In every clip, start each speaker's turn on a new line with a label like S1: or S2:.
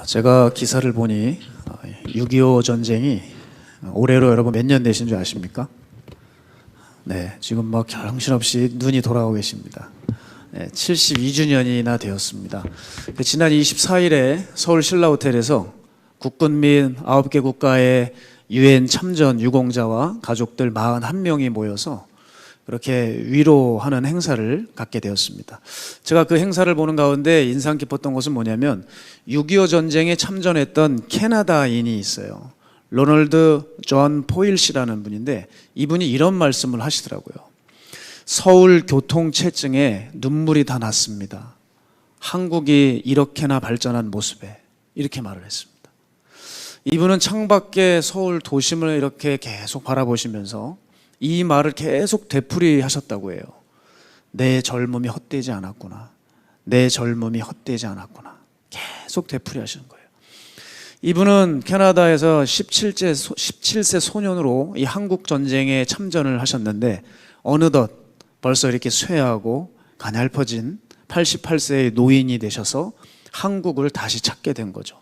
S1: 제가 기사를 보니 6.25 전쟁이 올해로 여러분 몇 년 되신 줄 아십니까? 네, 지금 막 정신없이 눈이 돌아오고 계십니다. 네, 72주년이나 되었습니다. 지난 24일에 서울 신라호텔에서 국군 및 9개 국가의 유엔 참전 유공자와 가족들 41명이 모여서 그렇게 위로하는 행사를 갖게 되었습니다. 제가 그 행사를 보는 가운데 인상 깊었던 것은 뭐냐면 6.25 전쟁에 참전했던 캐나다인이 있어요. 로널드 존 포일 씨라는 분인데 이분이 이런 말씀을 하시더라고요. 서울 교통체증에 눈물이 다 났습니다. 한국이 이렇게나 발전한 모습에, 이렇게 말을 했습니다. 이분은 창밖에 서울 도심을 이렇게 계속 바라보시면서 이 말을 계속 되풀이하셨다고 해요. 내 젊음이 헛되지 않았구나. 내 젊음이 헛되지 않았구나. 계속 되풀이하시는 거예요. 이분은 캐나다에서 17세 소년으로 이 한국 전쟁에 참전을 하셨는데 어느덧 벌써 이렇게 쇠하고 가냘퍼진 88세의 노인이 되셔서 한국을 다시 찾게 된 거죠.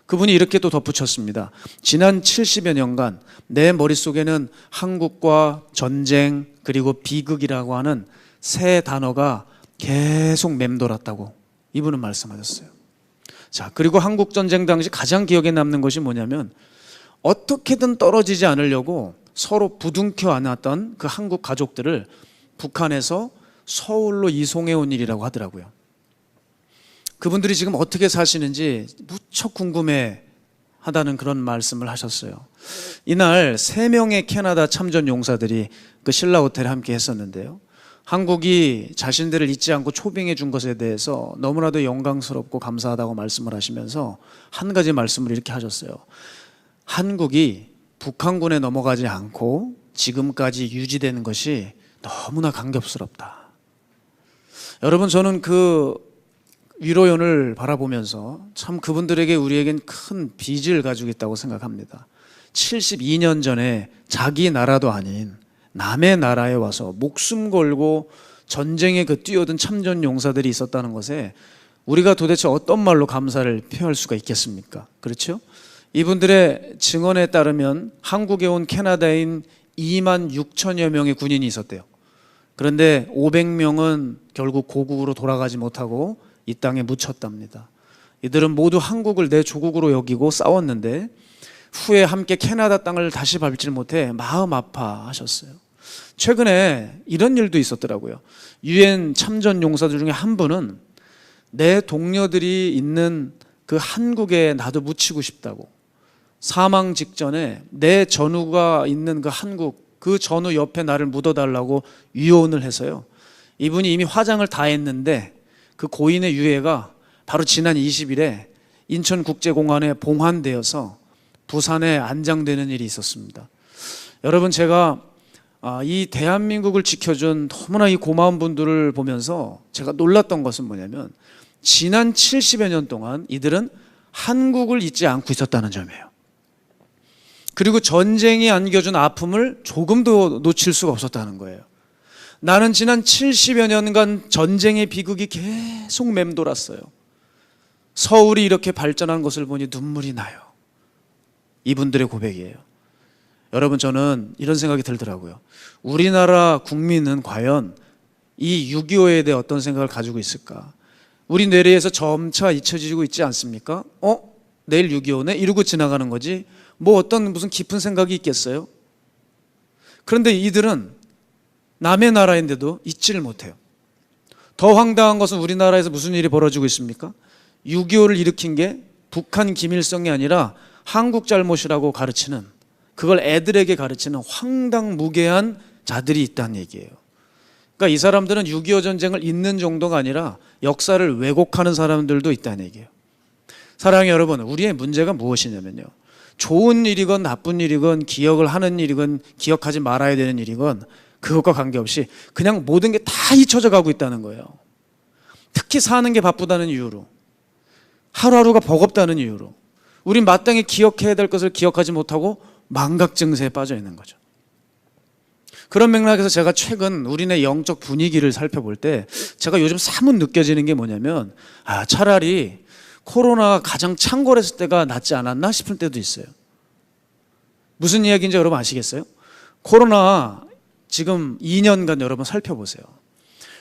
S1: 그분이 이렇게 또 덧붙였습니다. 지난 70여 년간 내 머릿속에는 한국과 전쟁 그리고 비극이라고 하는 세 단어가 계속 맴돌았다고 이분은 말씀하셨어요. 자, 그리고 한국 전쟁 당시 가장 기억에 남는 것이 뭐냐면 어떻게든 떨어지지 않으려고 서로 부둥켜 안았던 그 한국 가족들을 북한에서 서울로 이송해 온 일이라고 하더라고요. 그분들이 지금 어떻게 사시는지 무척 궁금해 하다는 그런 말씀을 하셨어요. 이날 3명의 캐나다 참전 용사들이 그 신라호텔에 함께 했었는데요. 한국이 자신들을 잊지 않고 초빙해 준 것에 대해서 너무나도 영광스럽고 감사하다고 말씀을 하시면서 한 가지 말씀을 이렇게 하셨어요. 한국이 북한군에 넘어가지 않고 지금까지 유지되는 것이 너무나 감격스럽다. 여러분, 저는 그 위로연을 바라보면서 참 그분들에게 우리에겐 큰 빚을 가지고 있다고 생각합니다. 72년 전에 자기 나라도 아닌 남의 나라에 와서 목숨 걸고 전쟁에 그 뛰어든 참전 용사들이 있었다는 것에 우리가 도대체 어떤 말로 감사를 표할 수가 있겠습니까? 그렇죠? 이분들의 증언에 따르면 한국에 온 캐나다인 2만 6천여 명의 군인이 있었대요. 그런데 500명은 결국 고국으로 돌아가지 못하고 이 땅에 묻혔답니다. 이들은 모두 한국을 내 조국으로 여기고 싸웠는데 후에 함께 캐나다 땅을 다시 밟지 못해 마음 아파하셨어요. 최근에 이런 일도 있었더라고요. 유엔 참전 용사들 중에 한 분은 내 동료들이 있는 그 한국에 나도 묻히고 싶다고 사망 직전에 내 전우가 있는 그 한국, 그 전우 옆에 나를 묻어달라고 유언을 해서요. 이분이 이미 화장을 다 했는데 그 고인의 유해가 바로 지난 20일에 인천국제공항에 봉환되어서 부산에 안장되는 일이 있었습니다. 여러분, 제가 이 대한민국을 지켜준 너무나 이 고마운 분들을 보면서 제가 놀랐던 것은 뭐냐면 지난 70여 년 동안 이들은 한국을 잊지 않고 있었다는 점이에요. 그리고 전쟁이 안겨준 아픔을 조금도 놓칠 수가 없었다는 거예요. 나는 지난 70여 년간 전쟁의 비극이 계속 맴돌았어요. 서울이 이렇게 발전한 것을 보니 눈물이 나요. 이분들의 고백이에요. 여러분, 저는 이런 생각이 들더라고요. 우리나라 국민은 과연 이 6.25에 대해 어떤 생각을 가지고 있을까? 우리 뇌리에서 점차 잊혀지고 있지 않습니까? 내일 6.25네? 이러고 지나가는 거지 뭐 어떤 무슨 깊은 생각이 있겠어요? 그런데 이들은 남의 나라인데도 잊지를 못해요. 더 황당한 것은 우리나라에서 무슨 일이 벌어지고 있습니까? 6.25를 일으킨 게 북한 김일성이 아니라 한국 잘못이라고 가르치는, 그걸 애들에게 가르치는 황당무계한 자들이 있다는 얘기예요. 그러니까 이 사람들은 6.25 전쟁을 잊는 정도가 아니라 역사를 왜곡하는 사람들도 있다는 얘기예요. 사랑하는 여러분, 우리의 문제가 무엇이냐면요, 좋은 일이건 나쁜 일이건 기억을 하는 일이건 기억하지 말아야 되는 일이건 그것과 관계없이 그냥 모든 게 다 잊혀져 가고 있다는 거예요. 특히 사는 게 바쁘다는 이유로, 하루하루가 버겁다는 이유로 우린 마땅히 기억해야 될 것을 기억하지 못하고 망각 증세에 빠져 있는 거죠. 그런 맥락에서 제가 최근 우리네 영적 분위기를 살펴볼 때 제가 요즘 사뭇 느껴지는 게 뭐냐면 차라리 코로나가 가장 창궐했을 때가 낫지 않았나 싶을 때도 있어요. 무슨 이야기인지 여러분 아시겠어요? 코로나 지금 2년간 여러분 살펴보세요.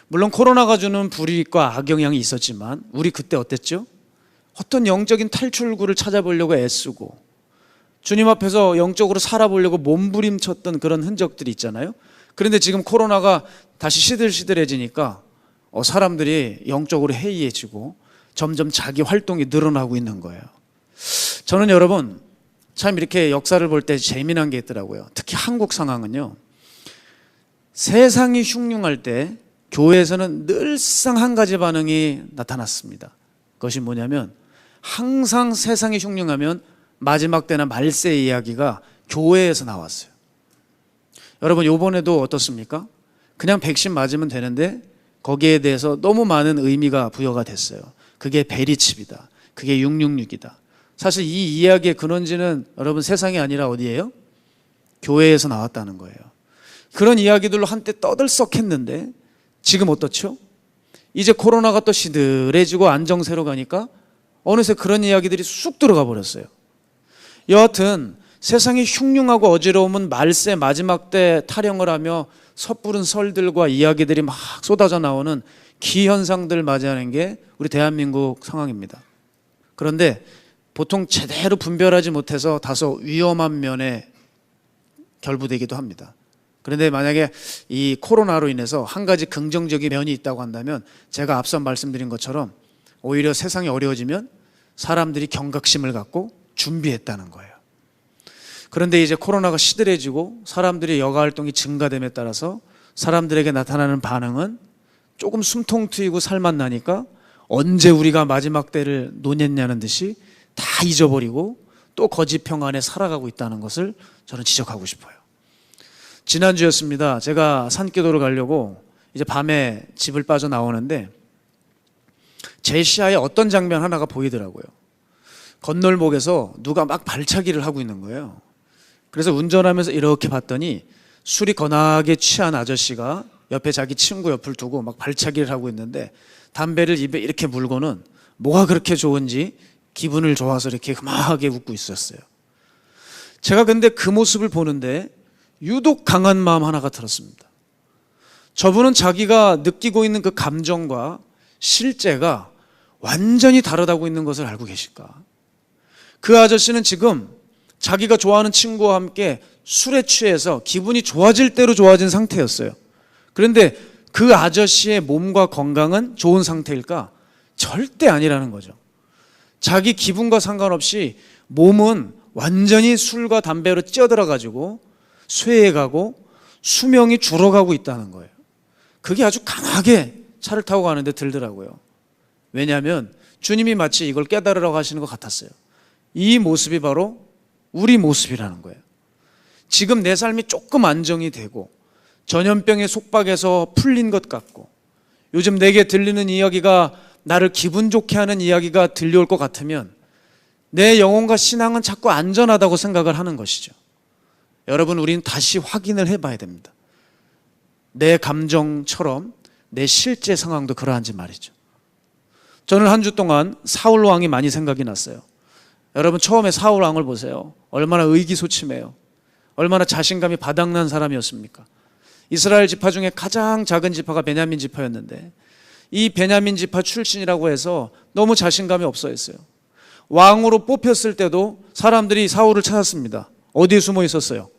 S1: 물론 코로나가 주는 불이익과 악영향이 있었지만 우리 그때 어땠죠? 어떤 영적인 탈출구를 찾아보려고 애쓰고 주님 앞에서 영적으로 살아보려고 몸부림쳤던 그런 흔적들이 있잖아요. 그런데 지금 코로나가 다시 시들시들해지니까 사람들이 영적으로 해이해지고 점점 자기 활동이 늘어나고 있는 거예요. 저는 여러분 참 이렇게 역사를 볼 때 재미난 게 있더라고요. 특히 한국 상황은요, 세상이 흉흉할 때 교회에서는 늘상 한 가지 반응이 나타났습니다. 그것이 뭐냐면 항상 세상이 흉흉하면 마지막 때나 말세 이야기가 교회에서 나왔어요. 여러분 이번에도 어떻습니까? 그냥 백신 맞으면 되는데 거기에 대해서 너무 많은 의미가 부여가 됐어요. 그게 베리칩이다, 그게 666이다. 사실 이 이야기의 근원지는 여러분 세상이 아니라 어디예요? 교회에서 나왔다는 거예요. 그런 이야기들로 한때 떠들썩했는데 지금 어떻죠? 이제 코로나가 또 시들해지고 안정세로 가니까 어느새 그런 이야기들이 쑥 들어가 버렸어요. 여하튼 세상이 흉흉하고 어지러움은 말세 마지막 때 타령을 하며 섣부른 설들과 이야기들이 막 쏟아져 나오는 기현상들 맞이하는 게 우리 대한민국 상황입니다. 그런데 보통 제대로 분별하지 못해서 다소 위험한 면에 결부되기도 합니다. 그런데 만약에 이 코로나로 인해서 한 가지 긍정적인 면이 있다고 한다면 제가 앞서 말씀드린 것처럼 오히려 세상이 어려워지면 사람들이 경각심을 갖고 준비했다는 거예요. 그런데 이제 코로나가 시들해지고 사람들의 여가 활동이 증가됨에 따라서 사람들에게 나타나는 반응은 조금 숨통 트이고 살만 나니까 언제 우리가 마지막 때를 노냈냐는 듯이 다 잊어버리고 또 거짓 평화 안에 살아가고 있다는 것을 저는 지적하고 싶어요. 지난주였습니다. 제가 산기도를 가려고 이제 밤에 집을 빠져나오는데 제 시야에 어떤 장면 하나가 보이더라고요. 건널목에서 누가 막 발차기를 하고 있는 거예요. 그래서 운전하면서 이렇게 봤더니 술이 거나게 취한 아저씨가 옆에 자기 친구 옆을 두고 막 발차기를 하고 있는데 담배를 입에 이렇게 물고는 뭐가 그렇게 좋은지 기분을 좋아서 이렇게 흠하게 웃고 있었어요. 제가 근데 그 모습을 보는데 유독 강한 마음 하나가 들었습니다. 저분은 자기가 느끼고 있는 그 감정과 실제가 완전히 다르다고 있는 것을 알고 계실까? 그 아저씨는 지금 자기가 좋아하는 친구와 함께 술에 취해서 기분이 좋아질 대로 좋아진 상태였어요. 그런데 그 아저씨의 몸과 건강은 좋은 상태일까? 절대 아니라는 거죠. 자기 기분과 상관없이 몸은 완전히 술과 담배로 찌어들어가지고 쇠해가고 수명이 줄어가고 있다는 거예요. 그게 아주 강하게 차를 타고 가는데 들더라고요. 왜냐하면 주님이 마치 이걸 깨달으라고 하시는 것 같았어요. 이 모습이 바로 우리 모습이라는 거예요. 지금 내 삶이 조금 안정이 되고 전염병의 속박에서 풀린 것 같고 요즘 내게 들리는 이야기가 나를 기분 좋게 하는 이야기가 들려올 것 같으면 내 영혼과 신앙은 자꾸 안전하다고 생각을 하는 것이죠. 여러분, 우리는 다시 확인을 해봐야 됩니다. 내 감정처럼 내 실제 상황도 그러한지 말이죠. 저는 한 주 동안 사울 왕이 많이 생각이 났어요. 여러분, 처음에 사울 왕을 보세요. 얼마나 의기소침해요. 얼마나 자신감이 바닥난 사람이었습니까? 이스라엘 지파 중에 가장 작은 지파가 베냐민 지파였는데 이 베냐민 지파 출신이라고 해서 너무 자신감이 없어 했어요. 왕으로 뽑혔을 때도 사람들이 사울을 찾았습니다. 어디에 숨어 있었어요?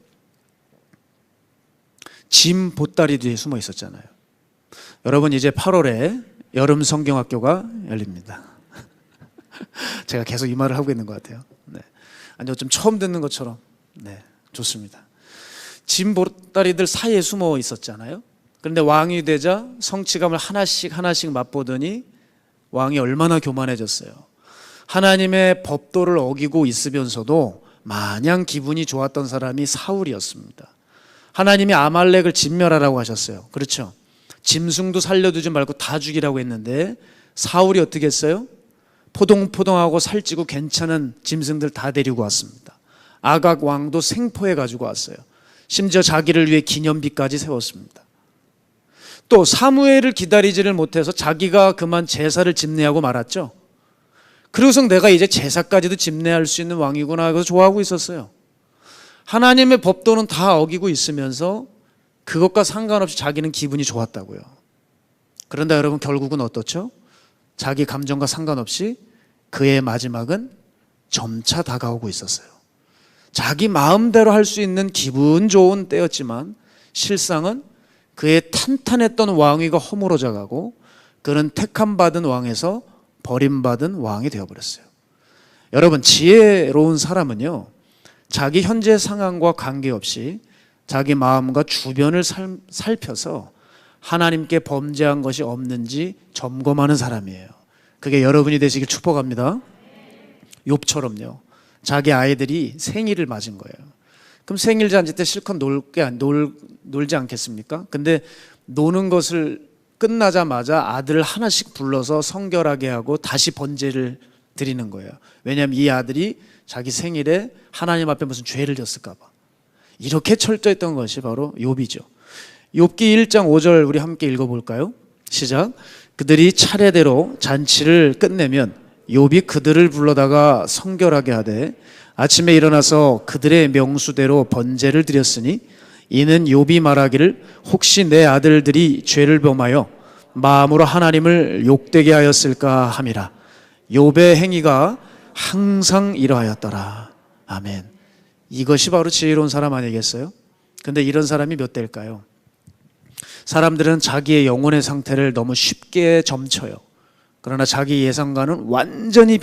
S1: 짐 보따리 뒤에 숨어 있었잖아요. 여러분, 이제 8월에 여름 성경학교가 열립니다. 제가 계속 이 말을 하고 있는 것 같아요. 네. 아니요, 좀 처음 듣는 것처럼. 네, 좋습니다. 짐 보따리들 사이에 숨어 있었잖아요. 그런데 왕이 되자 성취감을 하나씩 맛보더니 왕이 얼마나 교만해졌어요. 하나님의 법도를 어기고 있으면서도 마냥 기분이 좋았던 사람이 사울이었습니다. 하나님이 아말렉을 진멸하라고 하셨어요. 그렇죠? 짐승도 살려두지 말고 다 죽이라고 했는데 사울이 어떻게 했어요? 포동포동하고 살찌고 괜찮은 짐승들 다 데리고 왔습니다. 아각 왕도 생포해 가지고 왔어요. 심지어 자기를 위해 기념비까지 세웠습니다. 또 사무엘을 기다리지를 못해서 자기가 그만 제사를 집례하고 말았죠. 그래서 내가 이제 제사까지도 집례할 수 있는 왕이구나 하고 좋아하고 있었어요. 하나님의 법도는 다 어기고 있으면서 그것과 상관없이 자기는 기분이 좋았다고요. 그런데 여러분 결국은 어떻죠? 자기 감정과 상관없이 그의 마지막은 점차 다가오고 있었어요. 자기 마음대로 할 수 있는 기분 좋은 때였지만 실상은 그의 탄탄했던 왕위가 허물어져 가고 그는 택함받은 왕에서 버림받은 왕이 되어버렸어요. 여러분, 지혜로운 사람은요, 자기 현재 상황과 관계없이 자기 마음과 주변을 살펴서 하나님께 범죄한 것이 없는지 점검하는 사람이에요. 그게 여러분이 되시길 축복합니다. 욥처럼요. 자기 아이들이 생일을 맞은 거예요. 그럼 생일 잔치 때 실컷 놀지 않겠습니까? 근데 노는 것을 끝나자마자 아들을 하나씩 불러서 성결하게 하고 다시 번제를 드리는 거예요. 왜냐하면 이 아들이 자기 생일에 하나님 앞에 무슨 죄를 졌을까 봐. 이렇게 철저했던 것이 바로 욥이죠. 욥기 1장 5절 우리 함께 읽어볼까요? 시작. 그들이 차례대로 잔치를 끝내면 욥이 그들을 불러다가 성결하게 하되 아침에 일어나서 그들의 명수대로 번제를 드렸으니 이는 욥이 말하기를 혹시 내 아들들이 죄를 범하여 마음으로 하나님을 욕되게 하였을까 함이라. 욥의 행위가 항상 이러하였더라. 아멘. 이것이 바로 지혜로운 사람 아니겠어요? 근데 이런 사람이 몇 대일까요? 사람들은 자기의 영혼의 상태를 너무 쉽게 점쳐요. 그러나 자기 예상과는 완전히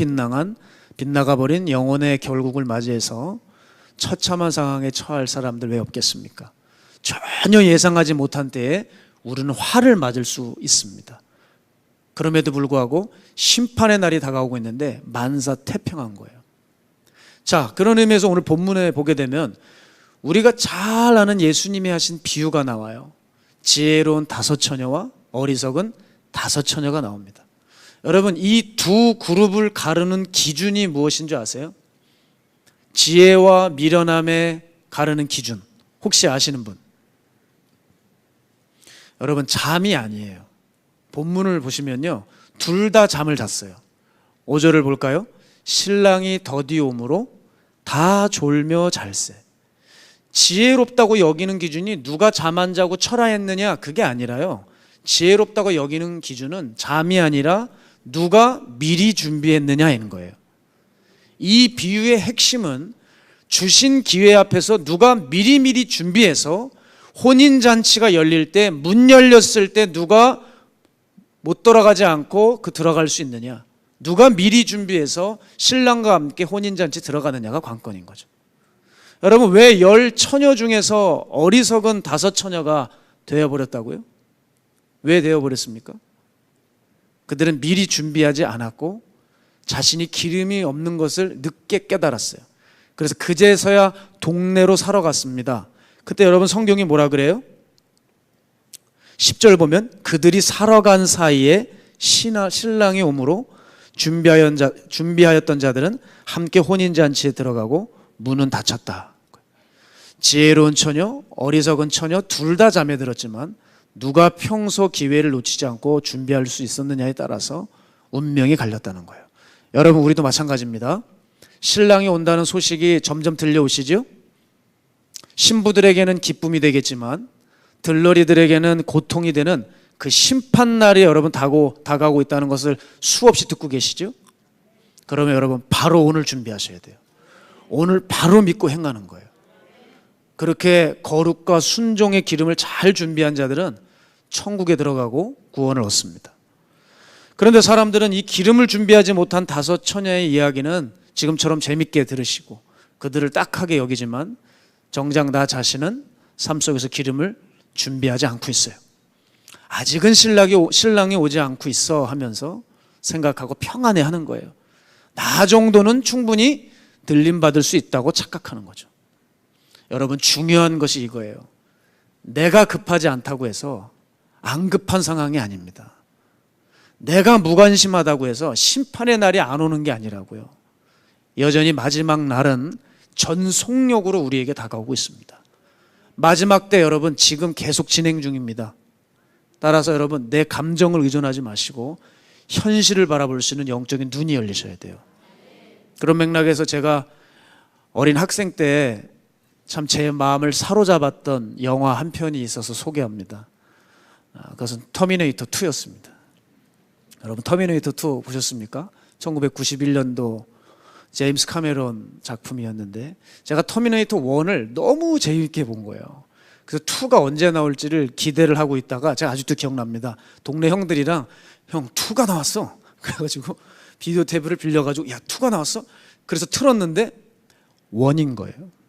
S1: 빗나가버린 영혼의 결국을 맞이해서 처참한 상황에 처할 사람들 왜 없겠습니까? 전혀 예상하지 못한 때에 우리는 화를 맞을 수 있습니다. 그럼에도 불구하고 심판의 날이 다가오고 있는데 만사태평한 거예요. 자, 그런 의미에서 오늘 본문에 보게 되면 우리가 잘 아는 예수님이 하신 비유가 나와요. 지혜로운 5처녀와 어리석은 5처녀가 나옵니다. 여러분, 이 두 그룹을 가르는 기준이 무엇인 줄 아세요? 지혜와 미련함에 가르는 기준 혹시 아시는 분? 여러분, 잠이 아니에요. 본문을 보시면요, 둘 다 잠을 잤어요. 5절을 볼까요? 신랑이 더디옴으로 다 졸며 잘세. 지혜롭다고 여기는 기준이 누가 잠 안 자고 철화했느냐, 그게 아니라요, 지혜롭다고 여기는 기준은 잠이 아니라 누가 미리 준비했느냐인 거예요. 이 비유의 핵심은 주신 기회 앞에서 누가 미리미리 준비해서 혼인잔치가 열릴 때, 문 열렸을 때 누가 못 돌아가지 않고 들어갈 수 있느냐, 누가 미리 준비해서 신랑과 함께 혼인잔치 들어가느냐가 관건인 거죠. 여러분, 왜 10처녀 중에서 어리석은 5처녀가 되어버렸다고요? 왜 되어버렸습니까? 그들은 미리 준비하지 않았고 자신이 기름이 없는 것을 늦게 깨달았어요. 그래서 그제서야 동네로 사러 갔습니다. 그때 여러분 성경이 뭐라 그래요? 10절 보면 그들이 사러 간 사이에 신랑이 오므로 준비하였던 자들은 함께 혼인잔치에 들어가고 문은 닫혔다. 지혜로운 처녀, 어리석은 처녀 둘 다 잠에 들었지만 누가 평소 기회를 놓치지 않고 준비할 수 있었느냐에 따라서 운명이 갈렸다는 거예요. 여러분, 우리도 마찬가지입니다. 신랑이 온다는 소식이 점점 들려오시죠? 신부들에게는 기쁨이 되겠지만 들러리들에게는 고통이 되는 그 심판날이 여러분 다가오고 있다는 것을 수없이 듣고 계시죠? 그러면 여러분 바로 오늘 준비하셔야 돼요. 오늘 바로 믿고 행하는 거예요. 그렇게 거룩과 순종의 기름을 잘 준비한 자들은 천국에 들어가고 구원을 얻습니다. 그런데 사람들은 이 기름을 준비하지 못한 5처녀의 이야기는 지금처럼 재밌게 들으시고 그들을 딱하게 여기지만 정작 나 자신은 삶 속에서 기름을 준비하지 않고 있어요. 아직은 신랑이 오지 않고 있어 하면서 생각하고 평안해하는 거예요. 나 정도는 충분히 들림받을 수 있다고 착각하는 거죠. 여러분, 중요한 것이 이거예요. 내가 급하지 않다고 해서 안 급한 상황이 아닙니다. 내가 무관심하다고 해서 심판의 날이 안 오는 게 아니라고요. 여전히 마지막 날은 전속력으로 우리에게 다가오고 있습니다. 마지막 때 여러분 지금 계속 진행 중입니다. 따라서 여러분 내 감정을 의존하지 마시고 현실을 바라볼 수 있는 영적인 눈이 열리셔야 돼요. 그런 맥락에서 제가 어린 학생 때 참 제 마음을 사로잡았던 영화 한 편이 있어서 소개합니다. 그것은 터미네이터 2였습니다. 여러분 터미네이터 2 보셨습니까? 1991년도 제임스 카메론 작품이었는데 제가 터미네이터 1을 너무 재미있게 본 거예요. 그래서 2가 언제 나올지를 기대를 하고 있다가 제가 아직도 기억납니다. 동네 형들이랑 형 2가 나왔어. 그래가지고 비디오 테이프를 빌려가지고 야 2가 나왔어? 그래서 틀었는데 1인 거예요.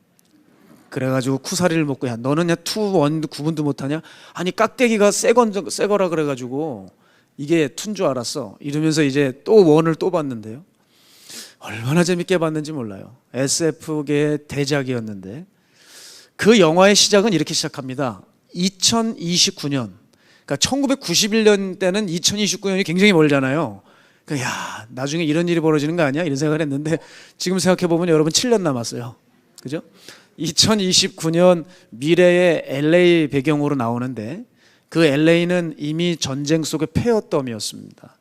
S1: 그래가지고 쿠사리를 먹고 야 너는 야 2, 1 구분도 못하냐? 아니 깍대기가 새 거라 그래가지고 이게 2인 줄 알았어. 이러면서 이제 또 1을 또 봤는데요. 얼마나 재밌게 봤는지 몰라요. SF계의 대작이었는데 그 영화의 시작은 이렇게 시작합니다. 2029년, 그러니까 1991년 때는 2029년이 굉장히 멀잖아요. 그러니까 야 나중에 이런 일이 벌어지는 거 아니야? 이런 생각을 했는데 지금 생각해보면 여러분 7년 남았어요. 그죠? 2029년 미래의 LA 배경으로 나오는데 그 LA는 이미 전쟁 속의 폐허덤이었습니다.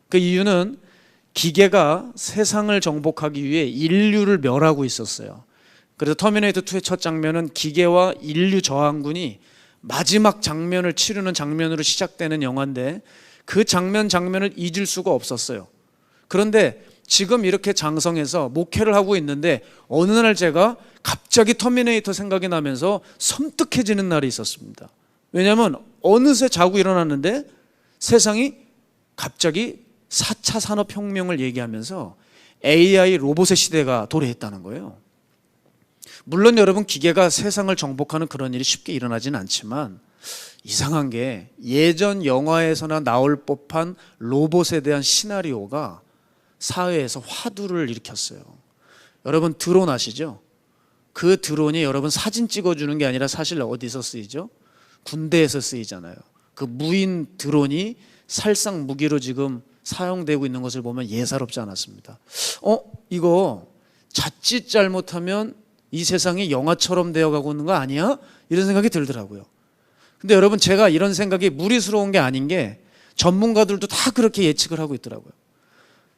S1: 그 이유는 기계가 세상을 정복하기 위해 인류를 멸하고 있었어요. 그래서 터미네이터 2의 첫 장면은 기계와 인류 저항군이 마지막 장면을 치르는 장면으로 시작되는 영화인데 그 장면을 잊을 수가 없었어요. 그런데 지금 이렇게 장성해서 목회를 하고 있는데 어느 날 제가 갑자기 터미네이터 생각이 나면서 섬뜩해지는 날이 있었습니다. 왜냐하면 어느새 자고 일어났는데 세상이 갑자기 4차 산업혁명을 얘기하면서 AI 로봇의 시대가 도래했다는 거예요. 물론 여러분 기계가 세상을 정복하는 그런 일이 쉽게 일어나지는 않지만 이상한 게 예전 영화에서나 나올 법한 로봇에 대한 시나리오가 사회에서 화두를 일으켰어요. 여러분 드론 아시죠? 그 드론이 여러분 사진 찍어주는 게 아니라 사실 어디서 쓰이죠? 군대에서 쓰이잖아요. 그 무인 드론이 살상 무기로 지금 사용되고 있는 것을 보면 예사롭지 않았습니다. 이거 자칫 잘못하면 이 세상이 영화처럼 되어가고 있는 거 아니야? 이런 생각이 들더라고요. 근데 여러분 제가 이런 생각이 무리스러운 게 아닌 게 전문가들도 다 그렇게 예측을 하고 있더라고요.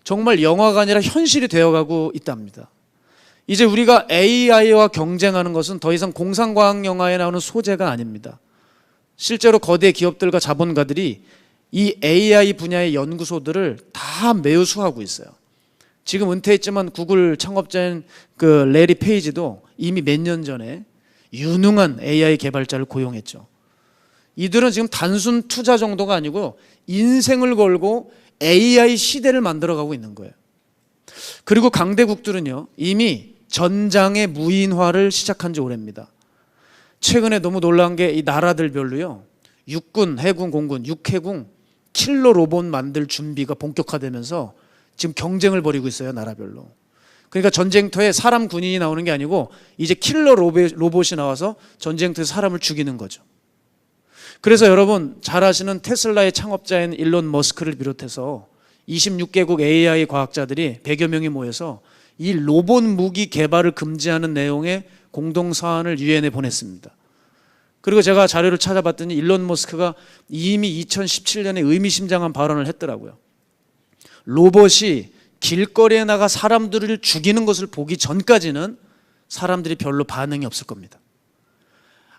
S1: 정말 영화가 아니라 현실이 되어가고 있답니다. 이제 우리가 AI와 경쟁하는 것은 더 이상 공상과학 영화에 나오는 소재가 아닙니다. 실제로 거대 기업들과 자본가들이 이 AI 분야의 연구소들을 다 매수하고 있어요. 지금 은퇴했지만 구글 창업자인 그 레리 페이지도 이미 몇 년 전에 유능한 AI 개발자를 고용했죠. 이들은 지금 단순 투자 정도가 아니고 인생을 걸고 AI 시대를 만들어가고 있는 거예요. 그리고 강대국들은요 이미 전장의 무인화를 시작한 지 오래입니다. 최근에 너무 놀라운 게 이 나라들별로요 육군, 해군, 공군, 육해군 킬러 로봇 만들 준비가 본격화되면서 지금 경쟁을 벌이고 있어요. 나라별로. 그러니까 전쟁터에 사람 군인이 나오는 게 아니고 이제 킬러 로봇이 나와서 전쟁터에서 사람을 죽이는 거죠. 그래서 여러분 잘 아시는 테슬라의 창업자인 일론 머스크를 비롯해서 26개국 AI 과학자들이 100여 명이 모여서 이 로봇 무기 개발을 금지하는 내용의 공동서한을 유엔에 보냈습니다. 그리고 제가 자료를 찾아봤더니 일론 머스크가 이미 2017년에 의미심장한 발언을 했더라고요. 로봇이 길거리에 나가 사람들을 죽이는 것을 보기 전까지는 사람들이 별로 반응이 없을 겁니다.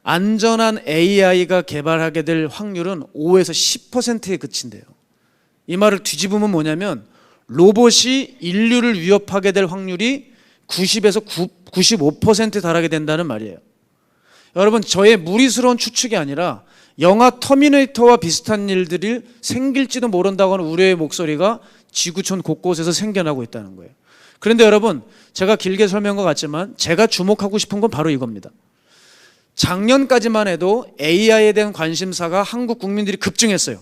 S1: 안전한 AI가 개발하게 될 확률은 5에서 10%에 그친대요. 이 말을 뒤집으면 뭐냐면 로봇이 인류를 위협하게 될 확률이 90에서 95%에 달하게 된다는 말이에요. 여러분 저의 무리스러운 추측이 아니라 영화 터미네이터와 비슷한 일들이 생길지도 모른다고 하는 우려의 목소리가 지구촌 곳곳에서 생겨나고 있다는 거예요. 그런데 여러분 제가 길게 설명한 것 같지만 제가 주목하고 싶은 건 바로 이겁니다. 작년까지만 해도 AI에 대한 관심사가 한국 국민들이 급증했어요.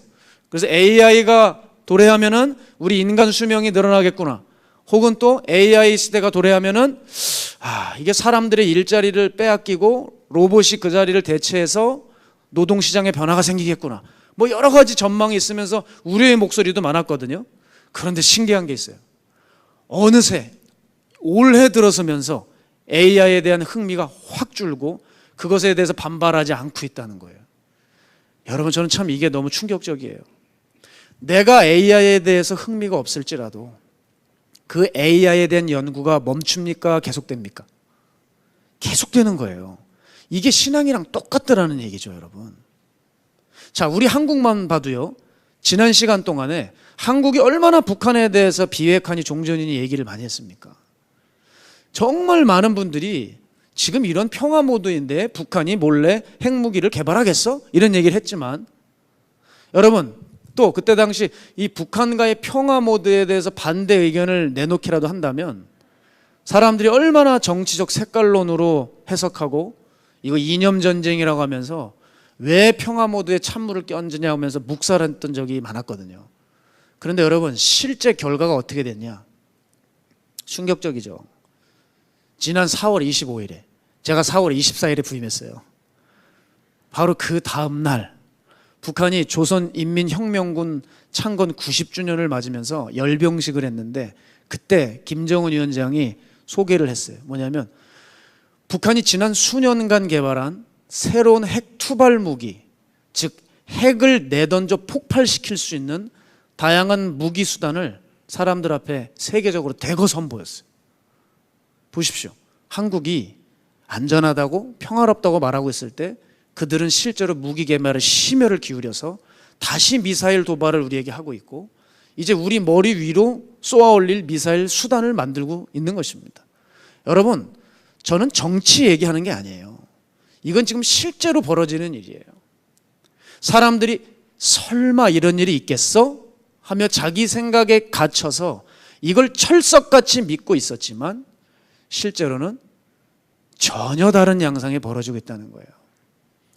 S1: 그래서 AI가 도래하면은 우리 인간 수명이 늘어나겠구나. 혹은 또 AI 시대가 도래하면은 이게 사람들의 일자리를 빼앗기고 로봇이 그 자리를 대체해서 노동시장에 변화가 생기겠구나. 뭐 여러 가지 전망이 있으면서 우려의 목소리도 많았거든요. 그런데 신기한 게 있어요. 어느새 올해 들어서면서 AI에 대한 흥미가 확 줄고 그것에 대해서 반발하지 않고 있다는 거예요. 여러분 저는 참 이게 너무 충격적이에요. 내가 AI에 대해서 흥미가 없을지라도 그 AI에 대한 연구가 멈춥니까? 계속됩니까? 계속되는 거예요. 이게 신앙이랑 똑같다라는 얘기죠, 여러분. 자, 우리 한국만 봐도요, 지난 시간 동안에 한국이 얼마나 북한에 대해서 비핵화니 종전이니 얘기를 많이 했습니까? 정말 많은 분들이 지금 이런 평화 모드인데 북한이 몰래 핵무기를 개발하겠어? 이런 얘기를 했지만, 여러분, 또 그때 당시 이 북한과의 평화 모드에 대해서 반대 의견을 내놓기라도 한다면 사람들이 얼마나 정치적 색깔론으로 해석하고 이거 이념 전쟁이라고 하면서 왜 평화 모드에 찬물을 끼얹으냐 하면서 묵살했던 적이 많았거든요. 그런데 여러분, 실제 결과가 어떻게 됐냐? 충격적이죠. 지난 4월 25일에 제가 4월 24일에 부임했어요. 바로 그 다음 날 북한이 조선인민혁명군 창건 90주년을 맞으면서 열병식을 했는데, 그때 김정은 위원장이 소개를 했어요. 뭐냐면 북한이 지난 수년간 개발한 새로운 핵 투발 무기, 즉 핵을 내던져 폭발시킬 수 있는 다양한 무기 수단을 사람들 앞에 세계적으로 대거 선보였어요. 보십시오. 한국이 안전하다고 평화롭다고 말하고 있을 때 그들은 실제로 무기 개발에 심혈을 기울여서 다시 미사일 도발을 우리에게 하고 있고, 이제 우리 머리 위로 쏘아 올릴 미사일 수단을 만들고 있는 것입니다. 여러분, 저는 정치 얘기하는 게 아니에요. 이건 지금 실제로 벌어지는 일이에요. 사람들이 설마 이런 일이 있겠어? 하며 자기 생각에 갇혀서 이걸 철석같이 믿고 있었지만 실제로는 전혀 다른 양상이 벌어지고 있다는 거예요.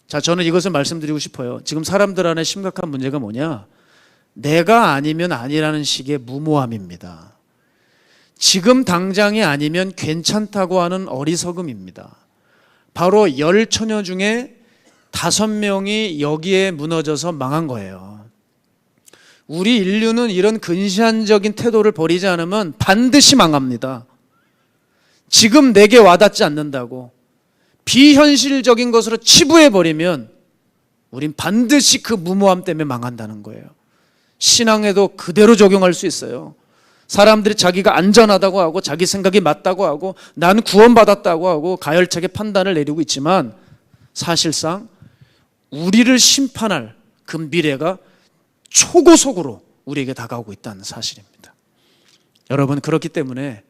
S1: 자, 저는 이것을 말씀드리고 싶어요. 지금 사람들 안에 심각한 문제가 뭐냐? 내가 아니면 아니라는 식의 무모함입니다. 지금 당장이 아니면 괜찮다고 하는 어리석음입니다. 바로 10처녀 중에 5명이 여기에 무너져서 망한 거예요. 우리 인류는 이런 근시안적인 태도를 버리지 않으면 반드시 망합니다. 지금 내게 와닿지 않는다고 비현실적인 것으로 치부해버리면 우린 반드시 그 무모함 때문에 망한다는 거예요. 신앙에도 그대로 적용할 수 있어요. 사람들이 자기가 안전하다고 하고 자기 생각이 맞다고 하고 난 구원받았다고 하고 가열차게 판단을 내리고 있지만 사실상 우리를 심판할 그 미래가 초고속으로 우리에게 다가오고 있다는 사실입니다. 여러분, 그렇기 때문에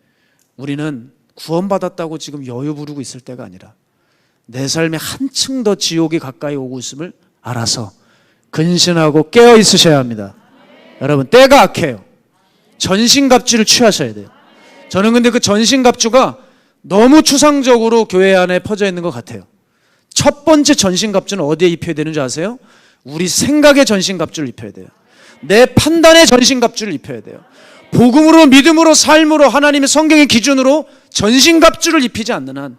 S1: 우리는 구원받았다고 지금 여유 부르고 있을 때가 아니라 내 삶에 한층 더 지옥이 가까이 오고 있음을 알아서 근신하고 깨어 있으셔야 합니다. 여러분, 때가 악해요. 전신갑주를 취하셔야 돼요. 저는 근데 그 전신갑주가 너무 추상적으로 교회 안에 퍼져 있는 것 같아요. 첫 번째 전신갑주는 어디에 입혀야 되는 줄 아세요? 우리 생각의 전신갑주를 입혀야 돼요. 내 판단의 전신갑주를 입혀야 돼요. 복음으로, 믿음으로, 삶으로, 하나님의 성경의 기준으로 전신갑주를 입히지 않는 한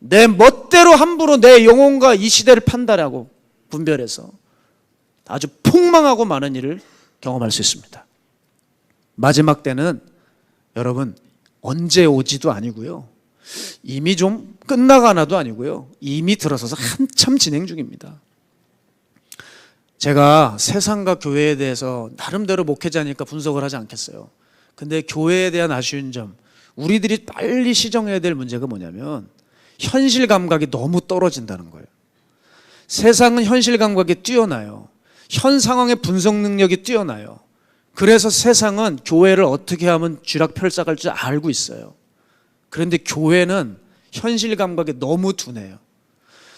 S1: 내 멋대로 함부로 내 영혼과 이 시대를 판단하고 분별해서 아주 폭망하고 많은 일을 경험할 수 있습니다. 마지막 때는 여러분 언제 오지도 아니고요, 이미 좀 끝나가나도 아니고요, 이미 들어서서 한참 진행 중입니다. 제가 세상과 교회에 대해서 나름대로 목회자니까 분석을 하지 않겠어요. 근데 교회에 대한 아쉬운 점, 우리들이 빨리 시정해야 될 문제가 뭐냐면 현실 감각이 너무 떨어진다는 거예요. 세상은 현실 감각이 뛰어나요. 현 상황의 분석 능력이 뛰어나요. 그래서 세상은 교회를 어떻게 하면 쥐락펴락할 줄 알고 있어요. 그런데 교회는 현실 감각이 너무 둔해요.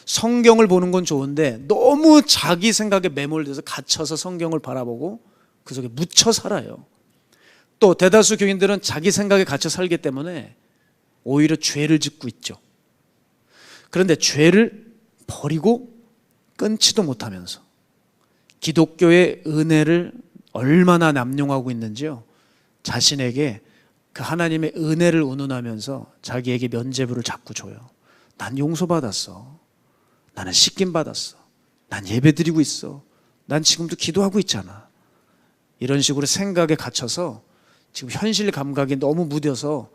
S1: 성경을 보는 건 좋은데 너무 자기 생각에 매몰돼서 갇혀서 성경을 바라보고 그 속에 묻혀 살아요. 또 대다수 교인들은 자기 생각에 갇혀 살기 때문에 오히려 죄를 짓고 있죠. 그런데 죄를 버리고 끊지도 못하면서 기독교의 은혜를 얼마나 남용하고 있는지요, 자신에게 그 하나님의 은혜를 운운하면서 자기에게 면죄부를 자꾸 줘요. 난 용서받았어. 나는 씻김 받았어. 난 예배드리고 있어. 난 지금도 기도하고 있잖아. 이런 식으로 생각에 갇혀서 지금 현실 감각이 너무 무뎌서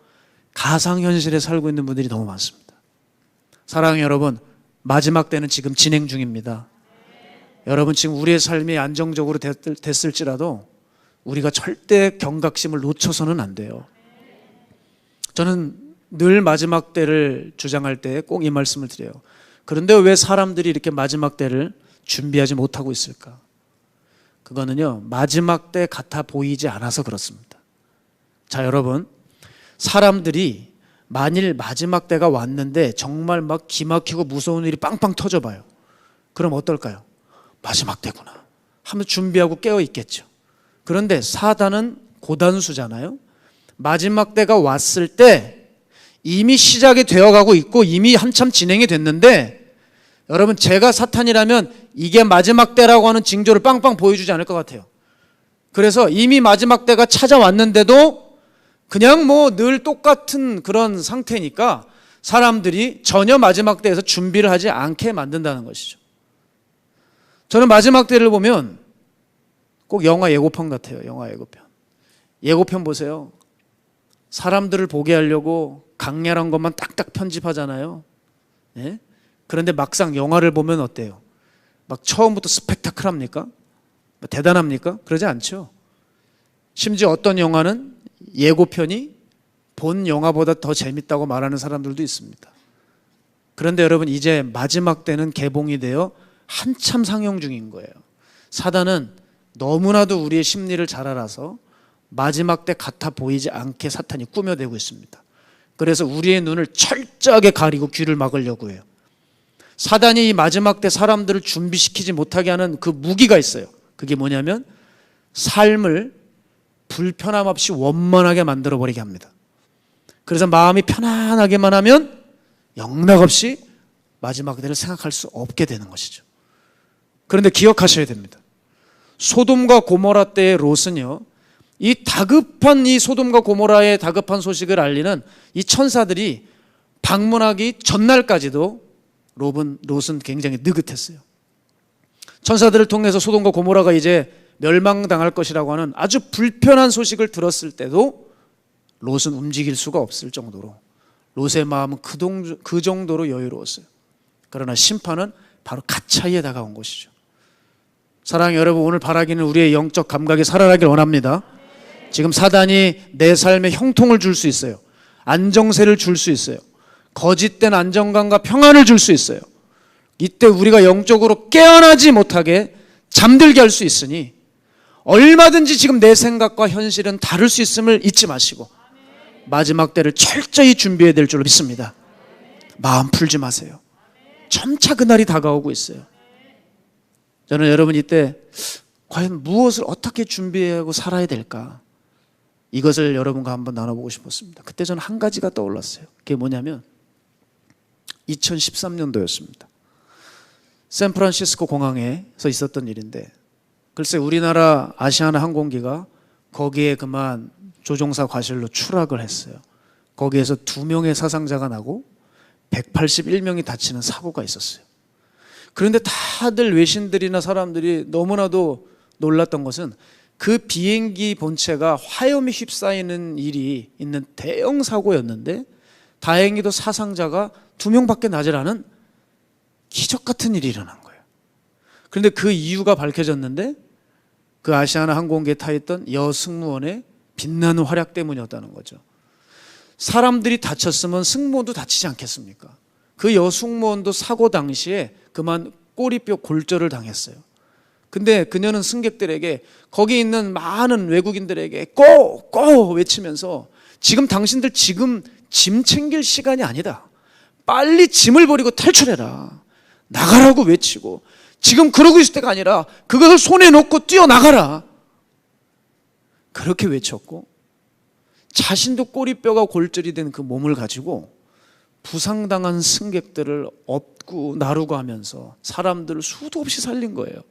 S1: 가상현실에 살고 있는 분들이 너무 많습니다. 사랑하는 여러분, 마지막 때는 지금 진행 중입니다. 여러분, 지금 우리의 삶이 안정적으로 됐을지라도 우리가 절대 경각심을 놓쳐서는 안 돼요. 저는 늘 마지막 때를 주장할 때 꼭 이 말씀을 드려요. 그런데 왜 사람들이 이렇게 마지막 때를 준비하지 못하고 있을까? 그거는요, 마지막 때 같아 보이지 않아서 그렇습니다. 자, 여러분, 사람들이 만일 마지막 때가 왔는데 정말 막 기막히고 무서운 일이 빵빵 터져봐요. 그럼 어떨까요? 마지막 때구나 하면 준비하고 깨어 있겠죠. 그런데 사단은 고단수잖아요. 마지막 때가 왔을 때 이미 시작이 되어가고 있고 이미 한참 진행이 됐는데, 여러분, 제가 사탄이라면 이게 마지막 때라고 하는 징조를 빵빵 보여주지 않을 것 같아요. 그래서 이미 마지막 때가 찾아왔는데도 그냥 뭐 늘 똑같은 그런 상태니까 사람들이 전혀 마지막 때에서 준비를 하지 않게 만든다는 것이죠. 저는 마지막 때를 보면 꼭 영화 예고편 같아요. 영화 예고편. 예고편 보세요. 사람들을 보게 하려고 강렬한 것만 딱딱 편집하잖아요. 네? 그런데 막상 영화를 보면 어때요? 막 처음부터 스펙타클합니까? 대단합니까? 그러지 않죠. 심지어 어떤 영화는 예고편이 본 영화보다 더 재밌다고 말하는 사람들도 있습니다. 그런데 여러분, 이제 마지막 때는 개봉이 되어 한참 상영 중인 거예요. 사단은 너무나도 우리의 심리를 잘 알아서 마지막 때 같아 보이지 않게 사탄이 꾸며대고 있습니다. 그래서 우리의 눈을 철저하게 가리고 귀를 막으려고 해요. 사단이 이 마지막 때 사람들을 준비시키지 못하게 하는 그 무기가 있어요. 그게 뭐냐면 삶을 불편함 없이 원만하게 만들어버리게 합니다. 그래서 마음이 편안하게만 하면 영락없이 마지막 때를 생각할 수 없게 되는 것이죠. 그런데 기억하셔야 됩니다. 소돔과 고모라 때의 롯은요, 이 다급한 이 소돔과 고모라의 다급한 소식을 알리는 이 천사들이 방문하기 전날까지도 롯은 굉장히 느긋했어요. 천사들을 통해서 소돔과 고모라가 이제 멸망당할 것이라고 하는 아주 불편한 소식을 들었을 때도 롯은 움직일 수가 없을 정도로, 롯의 마음은 그 정도로 여유로웠어요. 그러나 심판은 바로 가차이에 다가온 것이죠. 사랑하는 여러분, 오늘 바라기는 우리의 영적 감각이 살아나길 원합니다. 지금 사단이 내 삶에 형통을 줄 수 있어요. 안정세를 줄 수 있어요. 거짓된 안정감과 평안을 줄 수 있어요. 이때 우리가 영적으로 깨어나지 못하게 잠들게 할 수 있으니 얼마든지 지금 내 생각과 현실은 다를 수 있음을 잊지 마시고 마지막 때를 철저히 준비해야 될 줄로 믿습니다. 마음 풀지 마세요. 점차 그날이 다가오고 있어요. 저는 여러분, 이때 과연 무엇을 어떻게 준비하고 살아야 될까, 이것을 여러분과 한번 나눠보고 싶었습니다. 그때 저는 한 가지가 떠올랐어요. 그게 뭐냐면 2013년도였습니다. 샌프란시스코 공항에서 있었던 일인데, 글쎄 우리나라 아시아나 항공기가 거기에 그만 조종사 과실로 추락을 했어요. 거기에서 2명의 사상자가 나고 181명이 다치는 사고가 있었어요. 그런데 다들 외신들이나 사람들이 너무나도 놀랐던 것은 그 비행기 본체가 화염에 휩싸이는 일이 있는 대형 사고였는데 다행히도 사상자가 2명밖에 나질 않은 기적 같은 일이 일어난 거예요. 그런데 그 이유가 밝혀졌는데 그 아시아나 항공기에 타 있던 여승무원의 빛나는 활약 때문이었다는 거죠. 사람들이 다쳤으면 승무원도 다치지 않겠습니까? 그 여승무원도 사고 당시에 그만 꼬리뼈 골절을 당했어요. 근데 그녀는 승객들에게, 거기 있는 많은 외국인들에게 고! 외치면서 지금 당신들 지금 짐 챙길 시간이 아니다. 빨리 짐을 버리고 탈출해라. 나가라고 외치고, 지금 그러고 있을 때가 아니라 그것을 손에 놓고 뛰어나가라. 그렇게 외쳤고, 자신도 꼬리뼈가 골절이 된 그 몸을 가지고 부상당한 승객들을 업고 나르고 하면서 사람들을 수도 없이 살린 거예요.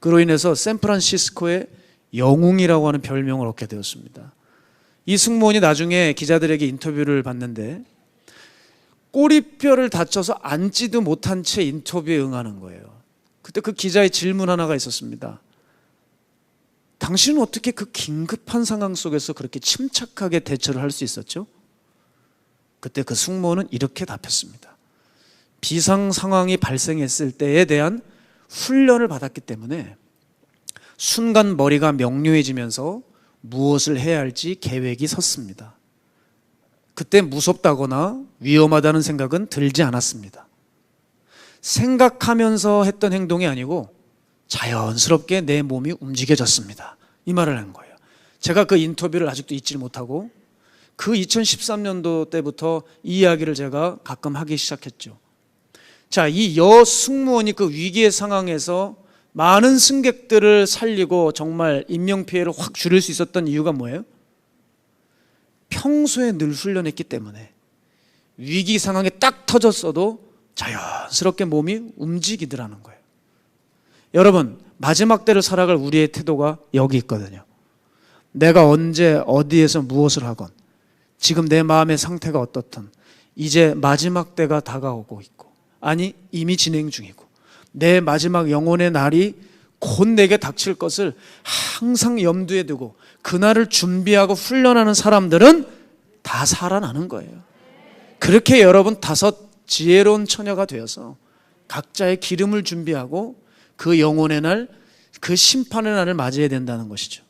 S1: 그로 인해서 샌프란시스코의 영웅이라고 하는 별명을 얻게 되었습니다. 이 승무원이 나중에 기자들에게 인터뷰를 받는데 꼬리뼈를 다쳐서 앉지도 못한 채 인터뷰에 응하는 거예요. 그때 그 기자의 질문 하나가 있었습니다. 당신은 어떻게 그 긴급한 상황 속에서 그렇게 침착하게 대처를 할 수 있었죠? 그때 그 승무원은 이렇게 답했습니다. 비상 상황이 발생했을 때에 대한 훈련을 받았기 때문에 순간 머리가 명료해지면서 무엇을 해야 할지 계획이 섰습니다. 그때 무섭다거나 위험하다는 생각은 들지 않았습니다. 생각하면서 했던 행동이 아니고 자연스럽게 내 몸이 움직여졌습니다. 이 말을 한 거예요. 제가 그 인터뷰를 아직도 잊지 못하고 그 2013년도 때부터 이 이야기를 제가 가끔 하기 시작했죠. 자, 이 여승무원이 그 위기의 상황에서 많은 승객들을 살리고 정말 인명피해를 확 줄일 수 있었던 이유가 뭐예요? 평소에 늘 훈련했기 때문에 위기 상황에 딱 터졌어도 자연스럽게 몸이 움직이더라는 거예요. 여러분, 마지막 때를 살아갈 우리의 태도가 여기 있거든요. 내가 언제 어디에서 무엇을 하건 지금 내 마음의 상태가 어떻든 이제 마지막 때가 다가오고 있고, 아니 이미 진행 중이고, 내 마지막 영혼의 날이 곧 내게 닥칠 것을 항상 염두에 두고 그날을 준비하고 훈련하는 사람들은 다 살아나는 거예요. 그렇게 여러분 5 지혜로운 처녀가 되어서 각자의 기름을 준비하고 그 영혼의 날, 그 심판의 날을 맞이해야 된다는 것이죠.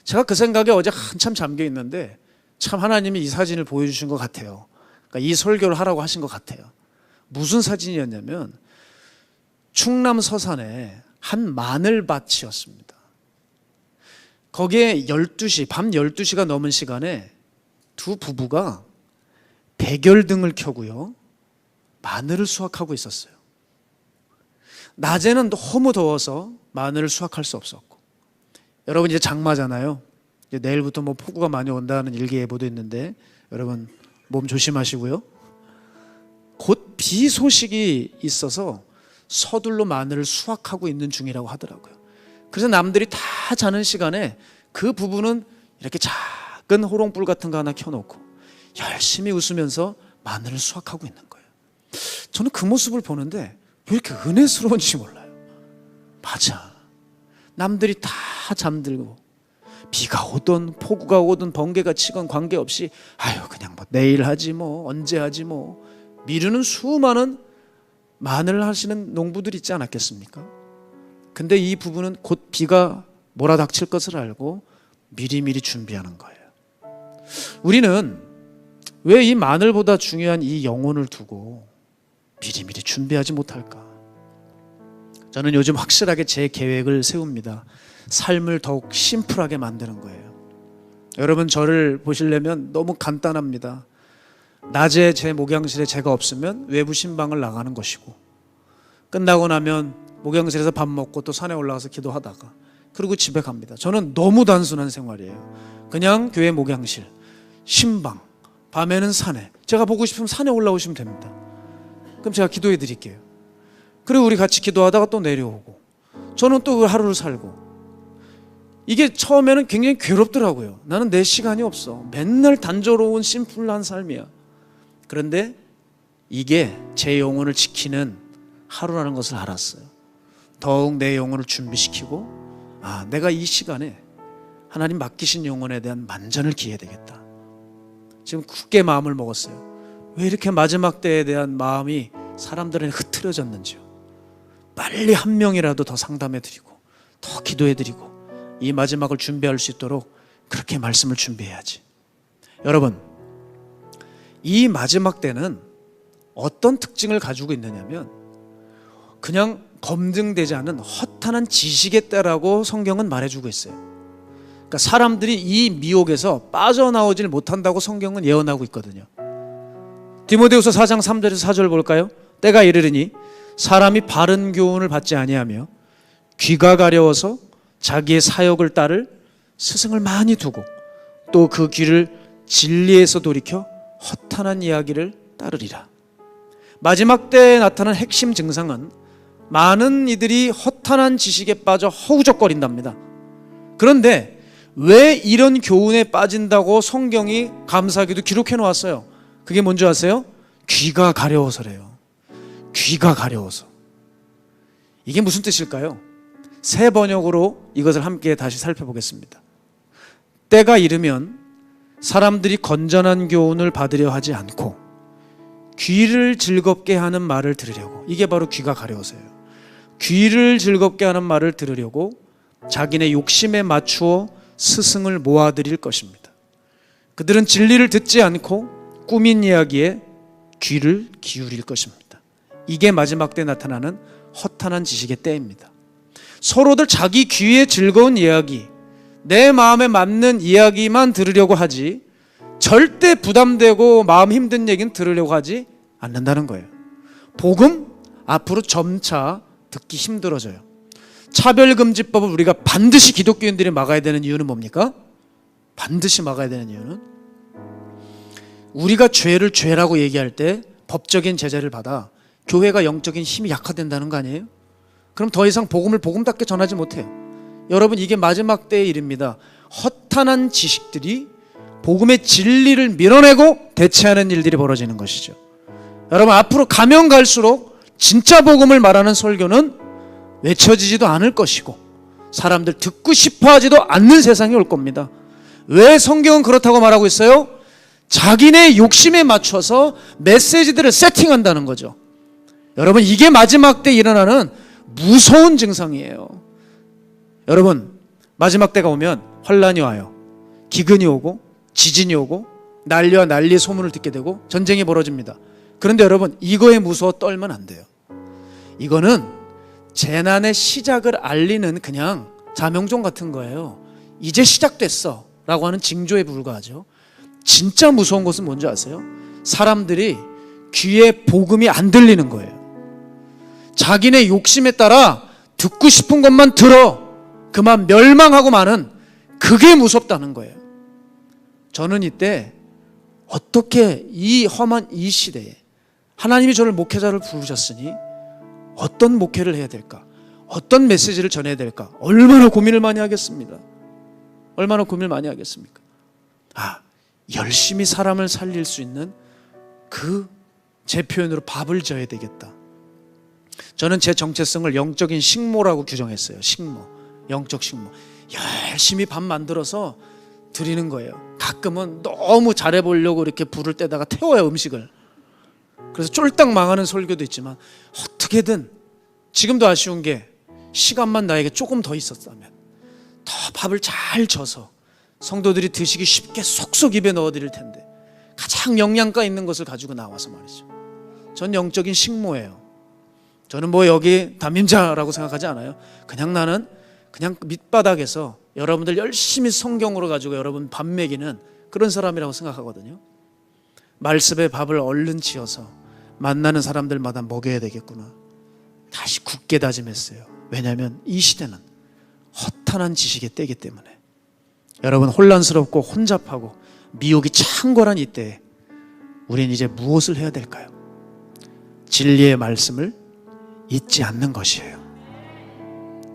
S1: 제가 그 생각에 어제 한참 잠겨 있는데 참 하나님이 이 사진을 보여주신 것 같아요. 그러니까 이 설교를 하라고 하신 것 같아요. 무슨 사진이었냐면 충남 서산에 한 마늘밭이었습니다. 거기에 12시, 밤 12시가 넘은 시간에 두 부부가 백열등을 켜고요, 마늘을 수확하고 있었어요. 낮에는 너무 더워서 마늘을 수확할 수 없었고, 여러분 이제 장마잖아요. 이제 내일부터 뭐 폭우가 많이 온다는 일기예보도 있는데 여러분 몸 조심하시고요. 곧 비 소식이 있어서 서둘러 마늘을 수확하고 있는 중이라고 하더라고요. 그래서 남들이 다 자는 시간에 그 부부는 이렇게 작은 호롱불 같은 거 하나 켜놓고 열심히 웃으면서 마늘을 수확하고 있는 거예요. 저는 그 모습을 보는데 왜 이렇게 은혜스러운지 몰라요. 맞아. 남들이 다 잠들고 비가 오든 폭우가 오든 번개가 치건 관계없이 아유 그냥 뭐 내일 하지 뭐 언제 하지 뭐 미루는 수많은 마늘을 하시는 농부들이 있지 않았겠습니까? 근데 이 부부는 곧 비가 몰아닥칠 것을 알고 미리미리 준비하는 거예요. 우리는 왜 이 마늘보다 중요한 이 영혼을 두고 미리미리 준비하지 못할까? 저는 요즘 확실하게 제 계획을 세웁니다. 삶을 더욱 심플하게 만드는 거예요. 여러분 저를 보시려면 너무 간단합니다. 낮에 제 목양실에 제가 없으면 외부 신방을 나가는 것이고, 끝나고 나면 목양실에서 밥 먹고 또 산에 올라가서 기도하다가 그리고 집에 갑니다. 저는 너무 단순한 생활이에요. 그냥 교회 목양실, 신방, 밤에는 산에, 제가 보고 싶으면 산에 올라오시면 됩니다. 그럼 제가 기도해 드릴게요. 그리고 우리 같이 기도하다가 또 내려오고, 저는 또 하루를 살고. 이게 처음에는 굉장히 괴롭더라고요. 나는 내 시간이 없어. 맨날 단조로운 심플한 삶이야. 그런데 이게 제 영혼을 지키는 하루라는 것을 알았어요. 더욱 내 영혼을 준비시키고, 내가 이 시간에 하나님 맡기신 영혼에 대한 만전을 기해야 되겠다. 지금 굳게 마음을 먹었어요. 왜 이렇게 마지막 때에 대한 마음이 사람들은 흐트러졌는지요. 빨리 한 명이라도 더 상담해 드리고 더 기도해 드리고 이 마지막을 준비할 수 있도록 그렇게 말씀을 준비해야지. 여러분, 이 마지막 때는 어떤 특징을 가지고 있느냐면 그냥 검증되지 않은 허탄한 지식의 때라고 성경은 말해주고 있어요. 그러니까 사람들이 이 미혹에서 빠져나오질 못한다고 성경은 예언하고 있거든요. 디모데후서 4장 3절에서 4절 볼까요? 때가 이르르니 사람이 바른 교훈을 받지 아니하며 귀가 가려워서 자기의 사역을 따를 스승을 많이 두고 또 그 귀를 진리에서 돌이켜 허탄한 이야기를 따르리라. 마지막 때에 나타난 핵심 증상은 많은 이들이 허탄한 지식에 빠져 허우적거린답니다. 그런데 왜 이런 교훈에 빠진다고 성경이 감사하게도 기록해 놓았어요? 그게 뭔지 아세요? 귀가 가려워서래요. 귀가 가려워서. 이게 무슨 뜻일까요? 새 번역으로 이것을 함께 다시 살펴보겠습니다. 때가 이르면 사람들이 건전한 교훈을 받으려 하지 않고 귀를 즐겁게 하는 말을 들으려고, 이게 바로 귀가 가려워서예요. 귀를 즐겁게 하는 말을 들으려고 자기네 욕심에 맞추어 스승을 모아들일 것입니다. 그들은 진리를 듣지 않고 꾸민 이야기에 귀를 기울일 것입니다. 이게 마지막 때 나타나는 허탄한 지식의 때입니다. 서로들 자기 귀에 즐거운 이야기, 내 마음에 맞는 이야기만 들으려고 하지 절대 부담되고 마음 힘든 얘기는 들으려고 하지 않는다는 거예요. 복음 앞으로 점차 듣기 힘들어져요. 차별금지법을 우리가 반드시 기독교인들이 막아야 되는 이유는 뭡니까? 반드시 막아야 되는 이유는 우리가 죄를 죄라고 얘기할 때 법적인 제재를 받아 교회가 영적인 힘이 약화된다는 거 아니에요? 그럼 더 이상 복음을 복음답게 전하지 못해요. 여러분, 이게 마지막 때의 일입니다. 허탄한 지식들이 복음의 진리를 밀어내고 대체하는 일들이 벌어지는 것이죠. 여러분, 앞으로 가면 갈수록 진짜 복음을 말하는 설교는 외쳐지지도 않을 것이고 사람들 듣고 싶어하지도 않는 세상이 올 겁니다. 왜 성경은 그렇다고 말하고 있어요? 자기네 욕심에 맞춰서 메시지들을 세팅한다는 거죠. 여러분, 이게 마지막 때 일어나는 무서운 증상이에요. 여러분, 마지막 때가 오면 환란이 와요. 기근이 오고 지진이 오고 난리와 난리의 소문을 듣게 되고 전쟁이 벌어집니다. 그런데 여러분, 이거에 무서워 떨면 안 돼요. 이거는 재난의 시작을 알리는 그냥 자명종 같은 거예요. 이제 시작됐어 라고 하는 징조에 불과하죠. 진짜 무서운 것은 뭔지 아세요? 사람들이 귀에 복음이 안 들리는 거예요. 자기네 욕심에 따라 듣고 싶은 것만 들어 그만 멸망하고 마는, 그게 무섭다는 거예요. 저는 이때 어떻게 이 험한 이 시대에 하나님이 저를 목회자를 부르셨으니 어떤 목회를 해야 될까? 어떤 메시지를 전해야 될까? 얼마나 고민을 많이 하겠습니다. 얼마나 고민을 많이 하겠습니까? 열심히 사람을 살릴 수 있는 제 표현으로 밥을 져야 되겠다. 저는 제 정체성을 영적인 식모라고 규정했어요. 식모, 영적 식모. 열심히 밥 만들어서 드리는 거예요. 가끔은 너무 잘해보려고 이렇게 불을 떼다가 태워요, 음식을. 그래서 쫄딱 망하는 설교도 있지만 어떻게든 지금도 아쉬운 게 시간만 나에게 조금 더 있었다면 더 밥을 잘 져서 성도들이 드시기 쉽게 쏙쏙 입에 넣어드릴 텐데 가장 영양가 있는 것을 가지고 나와서 말이죠. 전 영적인 식모예요. 저는 여기 담임자라고 생각하지 않아요. 나는 밑바닥에서 여러분들 열심히 성경으로 가지고 여러분 밥 먹이는 그런 사람이라고 생각하거든요. 말씀의 밥을 얼른 지어서 만나는 사람들마다 먹여야 되겠구나. 다시 굳게 다짐했어요. 왜냐하면 이 시대는 허탄한 지식의 때이기 때문에. 여러분, 혼란스럽고 혼잡하고 미혹이 창궐한 이때에 우리는 이제 무엇을 해야 될까요? 진리의 말씀을 잊지 않는 것이에요.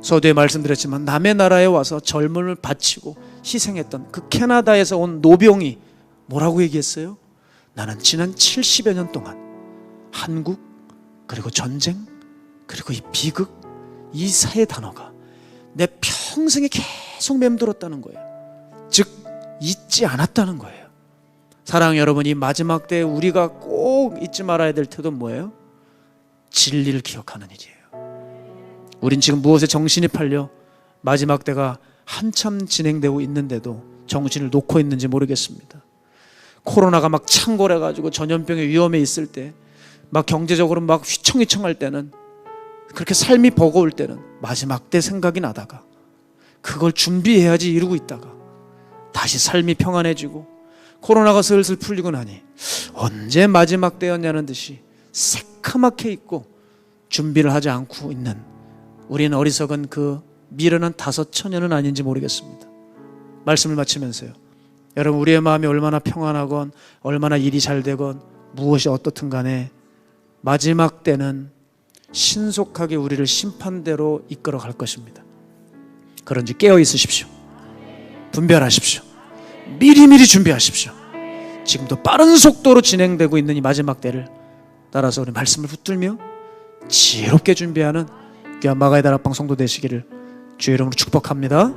S1: 서두에 말씀드렸지만 남의 나라에 와서 젊음을 바치고 희생했던 그 캐나다에서 온 노병이 뭐라고 얘기했어요? 나는 지난 70여 년 동안 한국, 그리고 전쟁, 그리고 이 비극, 이 세 단어가 내 평생에 계속 맴돌았다는 거예요. 즉 잊지 않았다는 거예요. 사랑하는 여러분, 이 마지막 때에 우리가 꼭 잊지 말아야 될 태도는 뭐예요? 진리를 기억하는 일이에요. 우린 지금 무엇에 정신이 팔려 마지막 때가 한참 진행되고 있는데도 정신을 놓고 있는지 모르겠습니다. 코로나가 막 창궐해가지고 전염병의 위험에 있을 때, 막 경제적으로 막 휘청휘청할 때는, 그렇게 삶이 버거울 때는 마지막 때 생각이 나다가 그걸 준비해야지 이러고 있다가 다시 삶이 평안해지고 코로나가 슬슬 풀리고 나니 언제 마지막 때였냐는 듯이 새카맣게 있고 준비를 하지 않고 있는 우리는 어리석은 그 미련한 5처녀는 아닌지 모르겠습니다. 말씀을 마치면서요, 여러분, 우리의 마음이 얼마나 평안하건 얼마나 일이 잘 되건 무엇이 어떻든 간에 마지막 때는 신속하게 우리를 심판대로 이끌어 갈 것입니다. 그런지 깨어 있으십시오. 분별하십시오. 미리미리 준비하십시오. 지금도 빠른 속도로 진행되고 있는 이 마지막 때를 따라서 우리 말씀을 붙들며 지혜롭게 준비하는 귀한 마가의 다락방 성도 되시기를 주의 이름으로 축복합니다.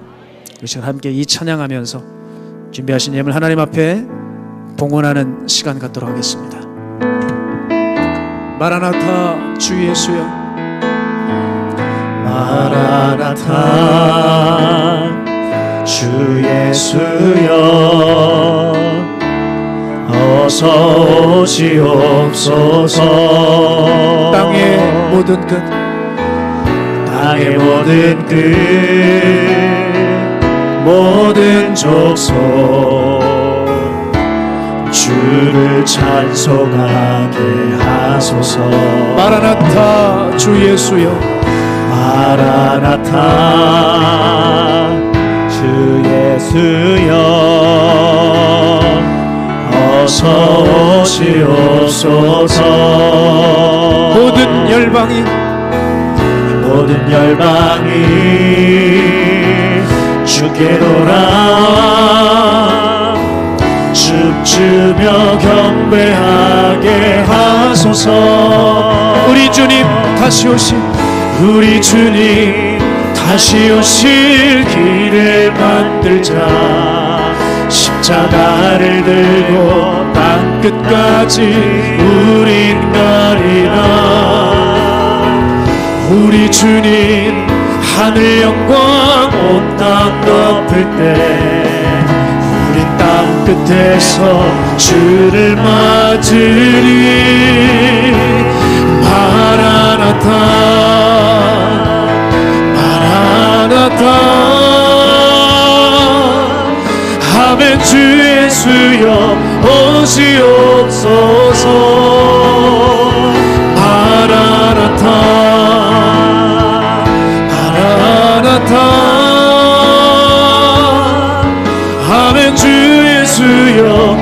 S1: 우리 시간 함께 이 찬양하면서 준비하신 예물 하나님 앞에 봉헌하는 시간 갖도록 하겠습니다. 마라나타 주 예수여, 마라나타 주 예수여 어서 오시옵소서. 땅의 모든 끝 모든 족속 주를 찬송하게 하소서. 마라나타 주 예수여 마라나타 주 예수여 어서 오시옵소서. 모든 열방이 주께 돌아 춤추며 경배하게 하소서. 우리 주님 다시 오실 길을 만들자. 십자가를 들고 땅 끝까지 우린 가리라. 우리 주님 하늘 영광 온 땅 덮을 때 우리 땅 끝에서 주를 맞으리. 마라나타 마라나타 아멘. 주 예수여 오시옵소서. 마라나타 아멘. 주 예수여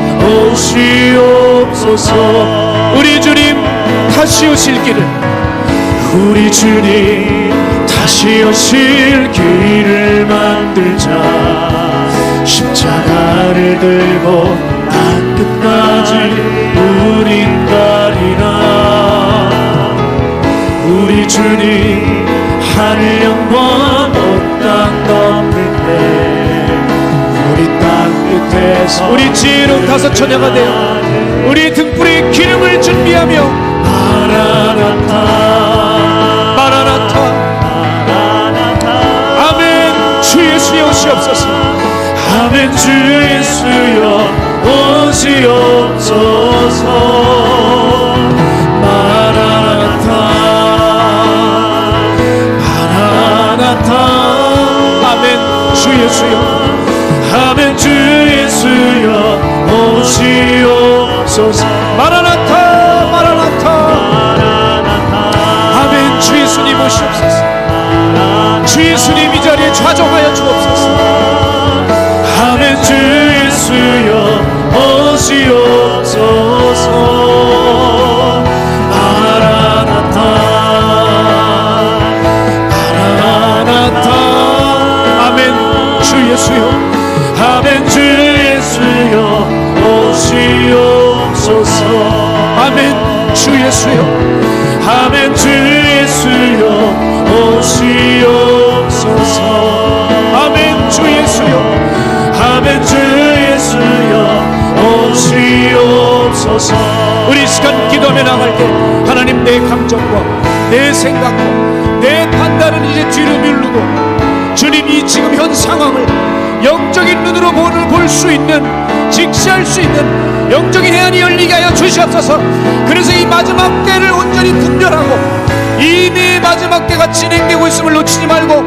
S1: 오시옵소서. 우리 주님 다시 오실 길을 만들자. 십자가를 들고 땅 끝까지 우린 가리라. 우리 주님 하늘 영광 온 땅 덮을 때 우리 땅 끝에서 우리 지혜로운 다섯 처녀가 되어 우리 등불에 기름을 준비하며 마라나타 마라나타 아멘. 주 예수여 오시옵소서. 아멘. 주 예수여 오시옵소서. 마라나타 아멘. 주 예수여 아멘. 주 예수여 오시옵소서. 마라나타 마라나타 아멘. 주 예수님 오시옵소서. 주 예수님 이 자리에 좌정하여 주옵소서. 아멘. 주 예수여 오시옵소서. 마라나타 마라나타 아멘. 주 예수여 아멘. 주 예수여 오시옵소서. 아멘. 주 예수여 아멘. 주 예수여 오시옵소서. 아멘. 주 예수여 아멘. 주 예수여 오시옵소서. 우리 시간 기도하며 나갈 때 하나님 내 감정과 내 생각과 내 판단은 이제 뒤로 미루고 주님이 지금 현 상황을 영적인 눈으로 볼 수 있는 직시할 수 있는 영적인 해안이 열리게 하여 주시옵소서. 그래서 이 마지막 때를 온전히 분별하고 이미 마지막 때가 진행되고 있음을 놓치지 말고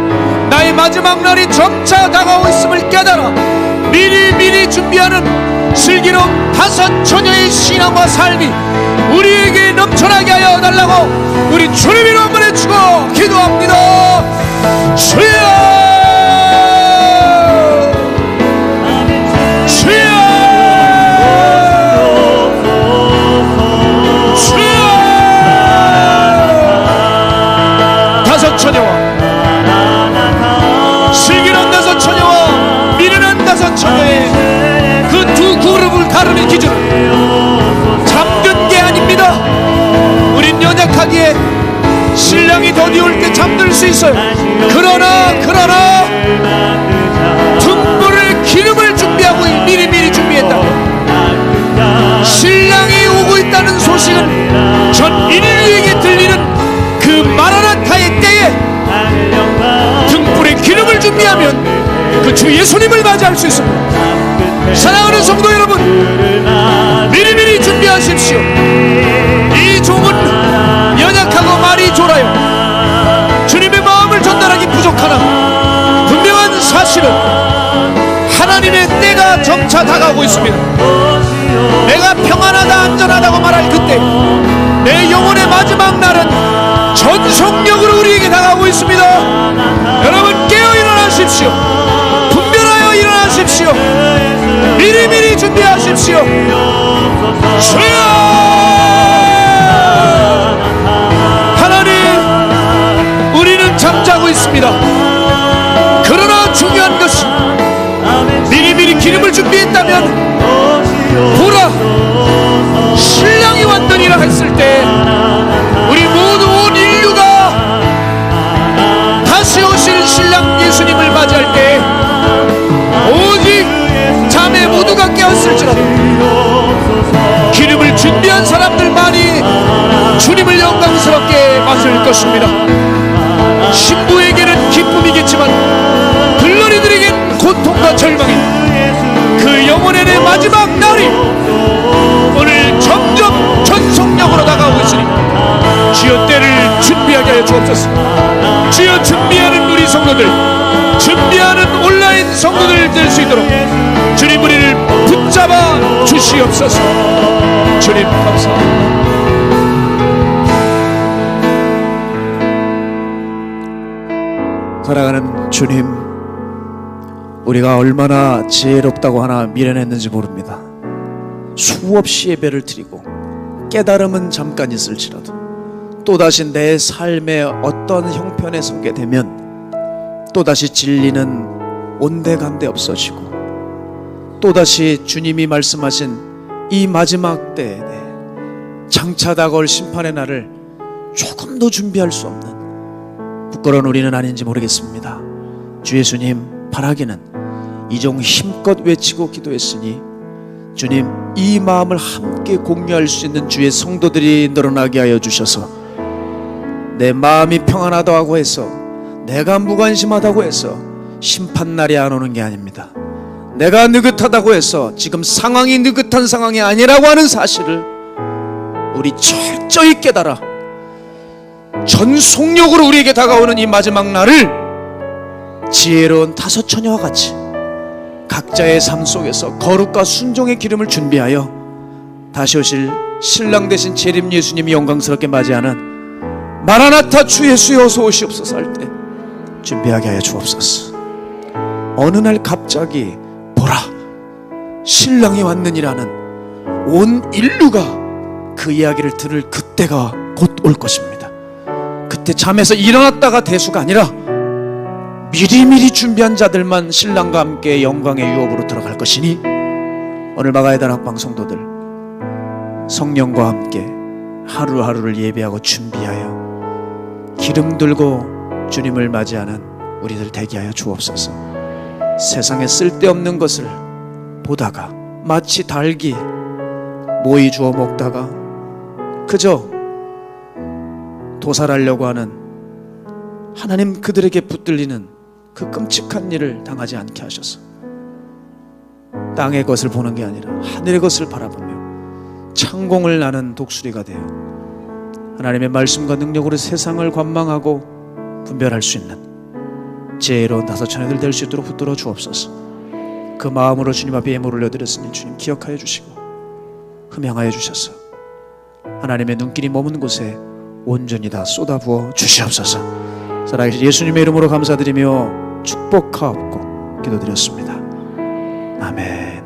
S1: 나의 마지막 날이 점차 다가오고 있음을 깨달아 미리 준비하는 슬기로운 다섯 처녀의 신앙과 삶이 우리에게 넘쳐나게 하여 달라고 우리 주님 이름 한번 해주고 기도합니다. 주여 처녀와 슬기로운 다섯 처녀와 미련한 다섯 처녀의 그 두 그룹을 가르는 기준은 잠든 게 아닙니다. 우린 연약하기에 신랑이 더디올 때 잠들 수 있어요. 그러나 주 예수님을 맞이할 수 있습니다. 사랑하는 성도 여러분, 미리미리 준비하십시오. 이 종은 연약하고 말이 졸아요. 주님의 마음을 전달하기 부족하나 분명한 사실은 하나님의 때가 점차 다가오고 있습니다. 내가 평안하다 안전하다고 말할 그때 내 영혼의 마지막 날은 전속력으로 우리에게 다가오고 있습니다. 여러분 깨어 일어나십시오. 분별하여 일어나십시오. 미리미리 준비하십시오. 주여! 하나님, 우리는 잠자고 있습니다. 그러나 중요한 것은 미리미리 기름을 준비했다면 보라, 신랑이 왔느니라 했을 때 우리 모두 온 인류가 다시 오실 신랑 예수님을 맞이할 때 오직 잠에 모두가 깨었을지라도 기름을 준비한 사람들만이 주님을 영광스럽게 맞을 것입니다. 신부에게는 기쁨이겠지만 들러리들에겐 고통과 절망이, 그 영혼의 내 마지막 날이 오늘 점점 전속력으로 다가오고 있으니 주여 때를 준비하게 하여 주옵소서. 주여 준비하는 우리 성도들, 준비하는 온라인 성도들 될 수 있도록 주님 우리를 붙잡아 주시옵소서. 주님 감사합니다. 사랑하는 주님, 우리가 얼마나 지혜롭다고 하나 미련했는지 모릅니다. 수없이 예배를 드리고 깨달음은 잠깐 있을지라도 또다시 내 삶의 어떤 형편에 서게 되면 또다시 진리는 온데간데 없어지고 또다시 주님이 말씀하신 이 마지막 때에 장차 다가올 심판의 날을 조금도 준비할 수 없는 부끄러운 우리는 아닌지 모르겠습니다. 주 예수님, 바라기는 이 종 힘껏 외치고 기도했으니 주님, 이 마음을 함께 공유할 수 있는 주의 성도들이 늘어나게 하여 주셔서 내 마음이 평안하다고 해서, 내가 무관심하다고 해서 심판날이 안 오는 게 아닙니다. 내가 느긋하다고 해서 지금 상황이 느긋한 상황이 아니라고 하는 사실을 우리 철저히 깨달아 전속력으로 우리에게 다가오는 이 마지막 날을 지혜로운 다섯 처녀와 같이 각자의 삶 속에서 거룩과 순종의 기름을 준비하여 다시 오실 신랑 되신 재림 예수님이 영광스럽게 맞이하는 마라나타 주 예수여 어서 오시옵소서 할 때 준비하게 하여 주옵소서. 어느 날 갑자기 보라, 신랑이 왔느니라는 온 인류가 그 이야기를 들을 그때가 곧 올 것입니다. 그때 잠에서 일어났다가 대수가 아니라 미리미리 준비한 자들만 신랑과 함께 영광의 유업으로 들어갈 것이니 오늘 마가의 다락방 성도들 성령과 함께 하루하루를 예배하고 준비하여 기름 들고 주님을 맞이하는 우리들 되게 하여 주옵소서. 세상에 쓸데없는 것을 보다가 마치 닭이 모이 주워 먹다가 그저 도살하려고 하는 하나님 그들에게 붙들리는 그 끔찍한 일을 당하지 않게 하셔서 땅의 것을 보는 게 아니라 하늘의 것을 바라보며 창공을 나는 독수리가 되어 하나님의 말씀과 능력으로 세상을 관망하고 분별할 수 있는 지혜로운 다섯 처녀들 될 수 있도록 붙들어 주옵소서. 그 마음으로 주님 앞에 예물 올려드렸으니 주님 기억하여 주시고 흠양하여 주셔서 하나님의 눈길이 머문 곳에 온전히 다 쏟아부어 주시옵소서. 살아계신 예수님의 이름으로 감사드리며 축복하옵고 기도드렸습니다. 아멘.